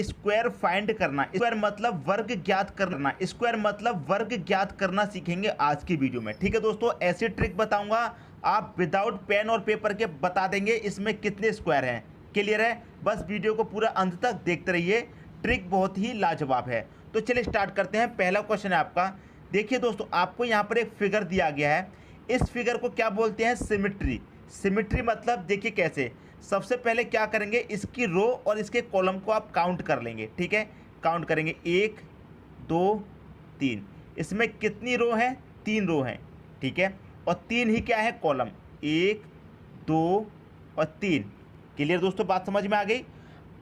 Square find करना, square मतलब वर्ग ज्ञात करना, स्क्वायर मतलब वर्ग ज्ञात करना सीखेंगे आज की वीडियो में। ठीक है दोस्तों, ऐसी ट्रिक बताऊंगा आप विदाउट पेन और पेपर के बता देंगे इसमें कितने स्क्वायर हैं। क्लियर है? बस वीडियो को पूरा अंत तक देखते रहिए, ट्रिक बहुत ही लाजवाब है। तो चलिए स्टार्ट करते हैं। पहला क्वेश्चन है आपका। देखिए दोस्तों, आपको यहाँ पर एक फिगर दिया गया है। इस फिगर को क्या बोलते हैं? सिमिट्री। सिमिट्री मतलब देखिए कैसे, सबसे पहले क्या करेंगे, इसकी रो और इसके कॉलम को आप काउंट कर लेंगे। ठीक है, काउंट करेंगे 1 2 3। इसमें कितनी रो है? 3 रो हैं। ठीक है, और 3 ही क्या है? कॉलम। 1 2 और 3। क्लियर दोस्तों, बात समझ में आ गई?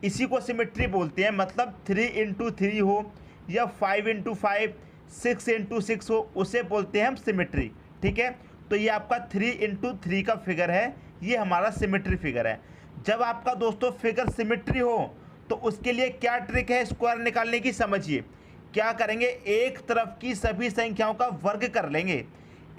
इसी को सिमेट्री बोलते हैं। मतलब 3 इंटू 3 हो या 5 इंटू 5, 6 इंटू 6 हो, उसे बोलते हैं हम सिमेट्री। ठीक है, तो ये आपका 3 इंटू 3 का फिगर है, ये हमारा सिमेट्री फिगर है। जब आपका दोस्तों फिगर सिमेट्री हो तो उसके लिए क्या ट्रिक है स्क्वायर निकालने की? समझिए क्या करेंगे, एक तरफ की सभी संख्याओं का वर्ग कर लेंगे।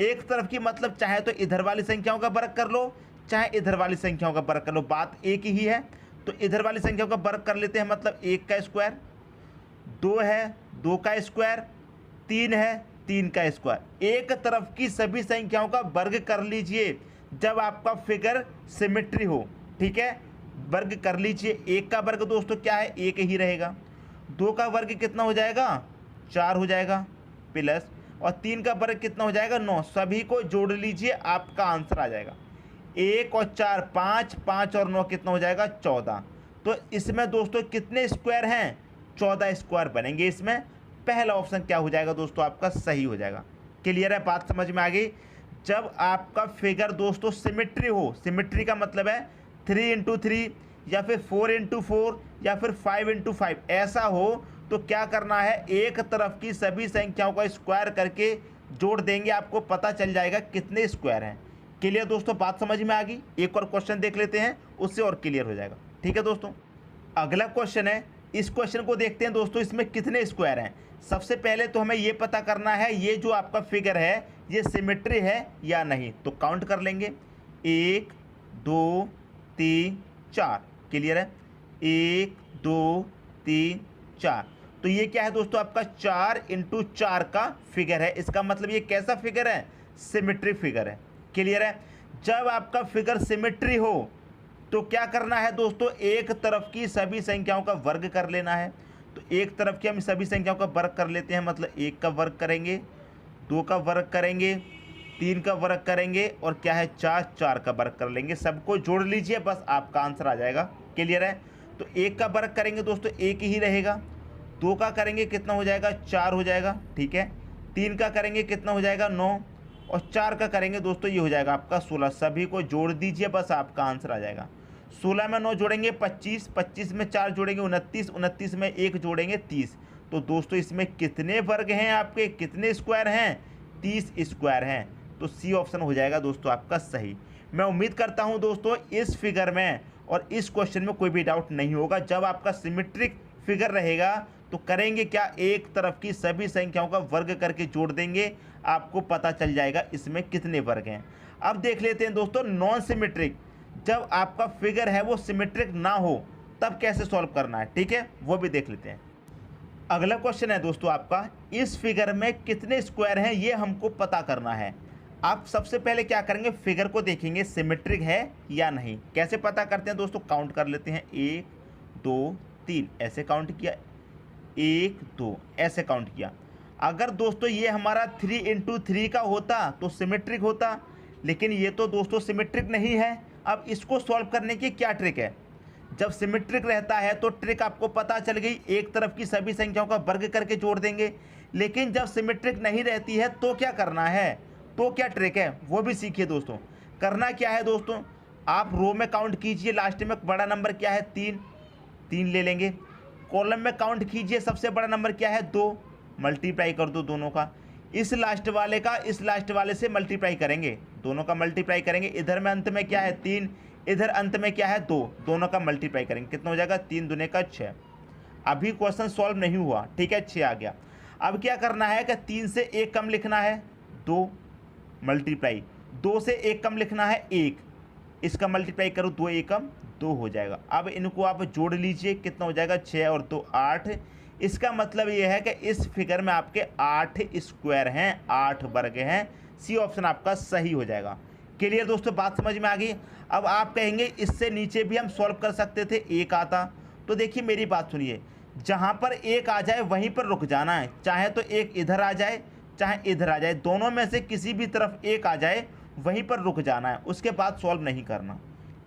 एक तरफ की मतलब चाहे तो इधर वाली संख्याओं का वर्ग कर लो, चाहे इधर वाली संख्याओं का वर्ग कर लो, बात एक ही है। तो इधर वाली संख्याओं का वर्ग कर लेते हैं, मतलब 1 का स्क्वायर, 2 है 2 का स्क्वायर, 3 है 3 का स्क्वायर। एक तरफ की सभी संख्याओं का वर्ग कर लीजिए जब आपका फिगर सिमेट्री हो। ठीक है, वर्ग कर लीजिए। 1 का वर्ग दोस्तों क्या है? 1 ही रहेगा। 2 का वर्ग कितना हो जाएगा? 4 हो जाएगा प्लस, और 3 का वर्ग कितना हो जाएगा? 9। सभी को जोड़ लीजिए, आपका आंसर आ जाएगा 1 और 4 5, 5 और 9 कितना हो जाएगा? 14। तो इसमें दोस्तों कितने स्क्वायर हैं? 14 स्क्वायर बनेंगे इसमें। पहला ऑप्शन क्या हो जाएगा दोस्तों? आपका सही हो जाएगा। क्लियर है? बात समझ में आ गई? जब आपका फिगर दोस्तों सिमेट्री हो, सिमेट्री का मतलब है 3 इंटू 3 या फिर 4 इंटू 4 या फिर 5 इंटू 5, ऐसा हो तो क्या करना है, एक तरफ की सभी संख्याओं का स्क्वायर करके जोड़ देंगे, आपको पता चल जाएगा कितने स्क्वायर हैं। क्लियर दोस्तों, बात समझ में आ गई? एक और क्वेश्चन देख लेते हैं, उससे और क्लियर हो जाएगा। ठीक है दोस्तों, अगला क्वेश्चन है। इस क्वेश्चन को देखते हैं दोस्तों, इसमें कितने स्क्वायर हैं। सबसे पहले तो हमें ये पता करना है ये जो आपका फिगर है ये सिमेट्री है या नहीं। तो काउंट कर लेंगे, 1 2 3 4। क्लियर है? 1 2 3 4। तो ये क्या है दोस्तों? आपका 4 इंटू 4 का फिगर है। इसका मतलब ये कैसा फिगर है? सिमेट्री फिगर है। क्लियर है? जब आपका फिगर सिमेट्री हो तो क्या करना है दोस्तों, एक तरफ की सभी संख्याओं का वर्ग कर लेना है। तो एक तरफ की हम सभी संख्याओं का वर्ग कर लेते हैं, मतलब 1 का वर्ग करेंगे, 2 का वर्ग करेंगे, 3 का वर्ग करेंगे, और क्या है 4 का वर्ग कर लेंगे। सबको जोड़ लीजिए, बस आपका आंसर आ जाएगा। क्लियर है? तो 1 का वर्ग करेंगे दोस्तों 1 ही रहेगा, 2 का करेंगे कितना हो जाएगा? 4 हो जाएगा। ठीक है, 3 का करेंगे कितना हो जाएगा? 9, और 4 का करेंगे दोस्तों ये हो जाएगा आपका 16। सभी को जोड़ दीजिए, बस आपका आंसर आ जाएगा। 16 में 9 जोड़ेंगे 25, 25 में 4 जोड़ेंगे 29, 29 में 1 जोड़ेंगे 30। तो दोस्तों इसमें कितने वर्ग हैं आपके, कितने स्क्वायर हैं? 30 स्क्वायर हैं। तो सी ऑप्शन हो जाएगा दोस्तों आपका सही। मैं उम्मीद करता हूं दोस्तों इस फिगर में और इस क्वेश्चन में कोई भी डाउट नहीं होगा। जब आपका सिमेट्रिक फिगर रहेगा तो करेंगे क्या, एक तरफ की सभी संख्याओं का वर्ग करके जोड़ देंगे, आपको पता चल जाएगा इसमें कितने वर्ग हैं। अब देख लेते हैं दोस्तों नॉन सिमेट्रिक, जब आपका फिगर है वो सिमेट्रिक ना हो तब कैसे सॉल्व करना है। ठीक है, वो भी देख लेते हैं। अगला क्वेश्चन है दोस्तों आपका, इस फिगर में कितने स्क्वायर हैं ये हमको पता करना है। आप सबसे पहले क्या करेंगे, फिगर को देखेंगे सिमेट्रिक है या नहीं। कैसे पता करते हैं दोस्तों? काउंट कर लेते हैं, 1 2 3 ऐसे काउंट किया, 1 2 ऐसे काउंट किया। अगर दोस्तों ये हमारा 3 इंटू 3 का होता तो सिमेट्रिक होता, लेकिन ये तो दोस्तों सिमेट्रिक नहीं है। अब इसको सॉल्व करने की क्या ट्रिक है? जब सिमेट्रिक रहता है तो ट्रिक आपको पता चल गई, एक तरफ की सभी संख्याओं का वर्ग करके जोड़ देंगे। लेकिन जब सिमेट्रिक नहीं रहती है तो क्या करना है, तो क्या ट्रिक है वो भी सीखिए दोस्तों। करना क्या है दोस्तों, आप रो में काउंट कीजिए, लास्ट में बड़ा नंबर क्या है? 3, 3 ले लेंगे। कॉलम में काउंट कीजिए, सबसे बड़ा नंबर क्या है? 2, मल्टीप्लाई कर दो दोनों का। इस लास्ट वाले का इस लास्ट वाले से मल्टीप्लाई करेंगे, दोनों का मल्टीप्लाई करेंगे। इधर में अंत में क्या है? 3, इधर अंत में क्या है? 2, दोनों का मल्टीप्लाई करेंगे, कितना हो जाएगा? 3 दूने का 6। अभी क्वेश्चन सॉल्व नहीं हुआ, ठीक है, 6 आ गया। अब क्या करना है कि 3 से 1 कम लिखना है, 2 मल्टीप्लाई, 2 से 1 कम लिखना है 1, इसका मल्टीप्लाई करो, 2 एकम 2 हो जाएगा। अब इनको आप जोड़ लीजिए, कितना हो जाएगा 6 और 2 8। इसका मतलब ये है कि इस फिगर में आपके 8 स्क्वायर हैं, 8 वर्ग हैं। सी ऑप्शन आपका सही हो जाएगा। क्लियर दोस्तों, बात समझ में आ गई। अब आप कहेंगे इससे नीचे भी हम सॉल्व कर सकते थे, एक आता। तो देखिए मेरी बात सुनिए, जहाँ पर एक आ जाए वहीं पर रुक जाना है। चाहे तो एक इधर आ जाए, चाहे इधर आ जाए, दोनों में से किसी भी तरफ एक आ जाए वहीं पर रुक जाना है, उसके बाद सॉल्व नहीं करना।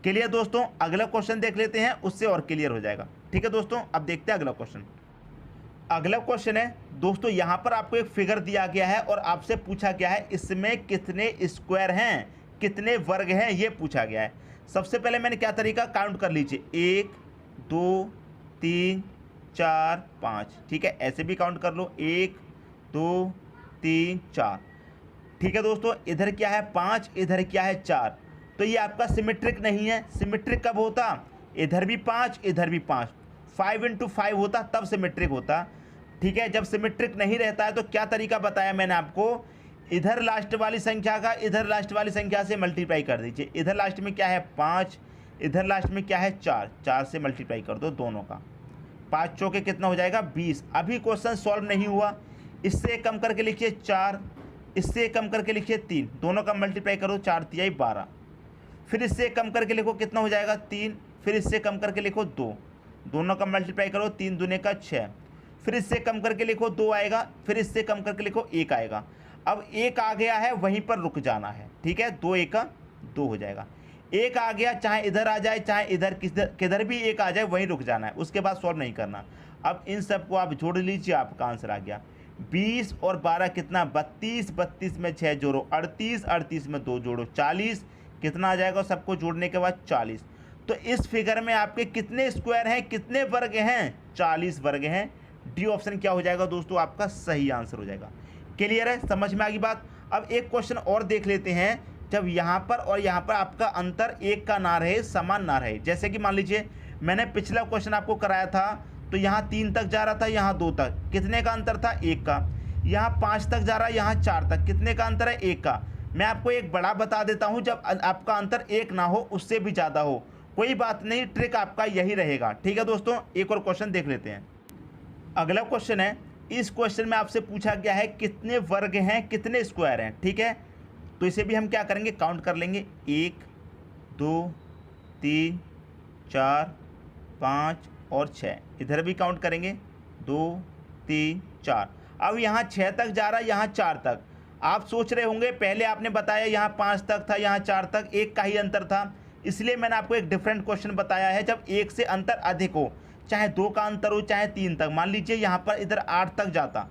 क्लियर दोस्तों, अगला क्वेश्चन देख लेते हैं, उससे और क्लियर हो जाएगा। ठीक है दोस्तों, अब देखते हैं अगला क्वेश्चन। अगला क्वेश्चन है दोस्तों, यहाँ पर आपको एक फिगर दिया गया है और आपसे पूछा गया है इसमें कितने स्क्वायर हैं, कितने वर्ग हैं, ये पूछा गया है। सबसे पहले मैंने क्या तरीका, काउंट कर लीजिए, 1 2 3 4 5। ठीक है, ऐसे भी काउंट कर लो, 1 2 3 4। ठीक है दोस्तों, इधर क्या है 5, इधर क्या है 4। तो ये आपका सिमेट्रिक नहीं है। सिमेट्रिक कब होता, इधर भी 5 इधर भी 5, 5 × 5 होता तब सिमेट्रिक होता। ठीक है, जब सिमेट्रिक नहीं रहता है तो क्या तरीका बताया मैंने आपको, इधर लास्ट वाली संख्या का इधर लास्ट वाली संख्या से मल्टीप्लाई कर दीजिए। इधर लास्ट में क्या है 5, इधर लास्ट में क्या है 4, 4 से मल्टीप्लाई कर दो दोनों का। 5 चौके कितना हो जाएगा 20। अभी क्वेश्चन सॉल्व नहीं हुआ, इससे कम करके लिखिए 4, इससे कम करके लिखिए 3, दोनों का मल्टीप्लाई करो, 4 तिहाई 12। फिर इससे कम करके लिखो, कितना हो जाएगा 3, फिर इससे कम करके लिखो 2, दोनों का मल्टीप्लाई करो, 3 दूने का 6। फिर इससे कम करके लिखो 2 आएगा, फिर इससे कम करके लिखो 1 आएगा। अब 1 आ गया है वहीं पर रुक जाना है। ठीक है, 2 1 2 हो जाएगा। 1 आ गया, चाहे इधर आ जाए चाहे इधर किधर भी 1 आ जाए वहीं रुक जाना है, उसके बाद सॉल्व नहीं करना। अब इन सबको आप जोड़ लीजिए, आपका आंसर आ गया 20 और 12 कितना 32, 32 में 6 जोड़ो 38, 38 में 2 जोड़ो 40, कितना आ जाएगा सबको जोड़ने के बाद 40। तो इस फिगर में आपके कितने स्क्वायर हैं, कितने वर्ग हैं, 40 वर्ग हैं। डी ऑप्शन क्या हो जाएगा दोस्तों, आपका सही आंसर हो जाएगा। क्लियर है, समझ में आ गई बात। अब एक क्वेश्चन और देख लेते हैं, जब यहाँ पर और यहाँ पर आपका अंतर एक का ना रहे, समान ना रहे। जैसे कि मान लीजिए मैंने पिछला क्वेश्चन आपको कराया था, तो यहाँ 3 तक जा रहा था, यहाँ 2 तक, कितने का अंतर था 1 का। यहाँ 5 तक जा रहा है, यहाँ 4 तक, कितने का अंतर है 1 का। मैं आपको एक बड़ा बता देता हूँ, जब आपका अंतर 1 ना हो, उससे भी ज़्यादा हो, कोई बात नहीं, ट्रिक आपका यही रहेगा। ठीक है दोस्तों, एक और क्वेश्चन देख लेते हैं। अगला क्वेश्चन है, इस क्वेश्चन में आपसे पूछा गया है कितने वर्ग हैं, कितने स्क्वायर हैं। ठीक है, तो इसे भी हम क्या करेंगे, काउंट कर लेंगे, 1 2 3 4 5 और 6। इधर भी काउंट करेंगे, 2 3 4। अब यहाँ 6 तक जा रहा है, यहाँ 4 तक। आप सोच रहे होंगे पहले आपने बताया यहाँ 5 तक था, यहाँ 4 तक, 1 का ही अंतर था, इसलिए मैंने आपको एक डिफरेंट क्वेश्चन बताया है। जब 1 से अंतर अधिक हो, चाहे 2 का अंतर हो चाहे 3 तक, मान लीजिए यहाँ पर इधर 8 तक जाता,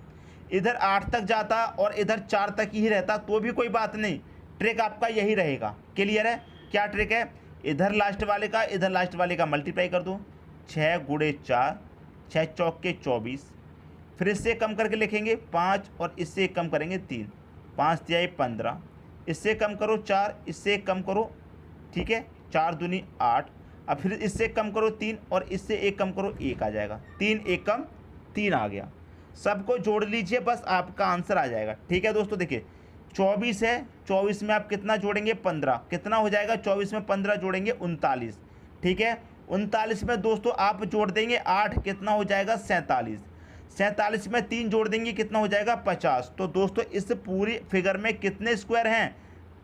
इधर 8 तक जाता और इधर 4 तक ही रहता, तो भी कोई बात नहीं, ट्रिक आपका यही रहेगा। क्लियर है, क्या ट्रिक है, इधर लास्ट वाले का इधर लास्ट वाले का मल्टीप्लाई कर दो, 6 × 4, 6 चौके 24। फिर इससे कम करके लिखेंगे 5 और इससे कम करेंगे 3, 5 तिहाई 15। इससे कम करो 4, इससे कम करो, ठीक है, 4 दूनी 8। अब फिर इससे कम करो 3 और इससे 1 कम करो, 1 आ जाएगा, 3 1 कम 3 आ गया। सबको जोड़ लीजिए, बस आपका आंसर आ जाएगा। ठीक है दोस्तों, देखिए 24 है, 24 में आप कितना जोड़ेंगे 15, कितना हो जाएगा 24 में 15 जोड़ेंगे 39। ठीक है, 39 में दोस्तों आप जोड़ देंगे 8, कितना हो जाएगा 47। 47 में 3 जोड़ देंगे, कितना हो जाएगा 50। तो दोस्तों इस पूरी फिगर में कितने स्क्वायर हैं,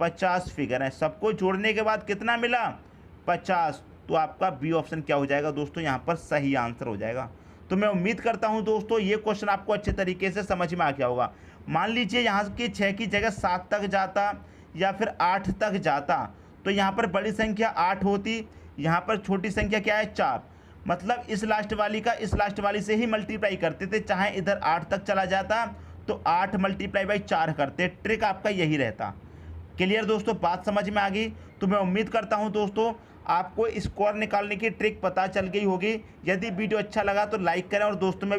50 फिगर हैं। सबको जोड़ने के बाद कितना मिला 50। तो आपका बी ऑप्शन क्या हो जाएगा दोस्तों, यहाँ पर सही आंसर हो जाएगा। तो मैं उम्मीद करता हूँ दोस्तों ये क्वेश्चन आपको अच्छे तरीके से समझ में आ गया होगा। मान लीजिए यहाँ की 6 की जगह 7 तक जाता या फिर 8 तक जाता, तो यहाँ पर बड़ी संख्या 8 होती, यहाँ पर छोटी संख्या क्या है 4। मतलब इस लास्ट वाली का इस लास्ट वाली से ही मल्टीप्लाई करते थे, चाहे इधर 8 तक चला जाता तो 8 × 4 करते। ट्रिक आपका यही रहता। क्लियर दोस्तों, बात समझ में आ गई। तो मैं उम्मीद करता हूं दोस्तों आपको स्कोर निकालने की ट्रिक पता चल गई होगी। यदि वीडियो अच्छा लगा तो लाइक करें और दोस्तों में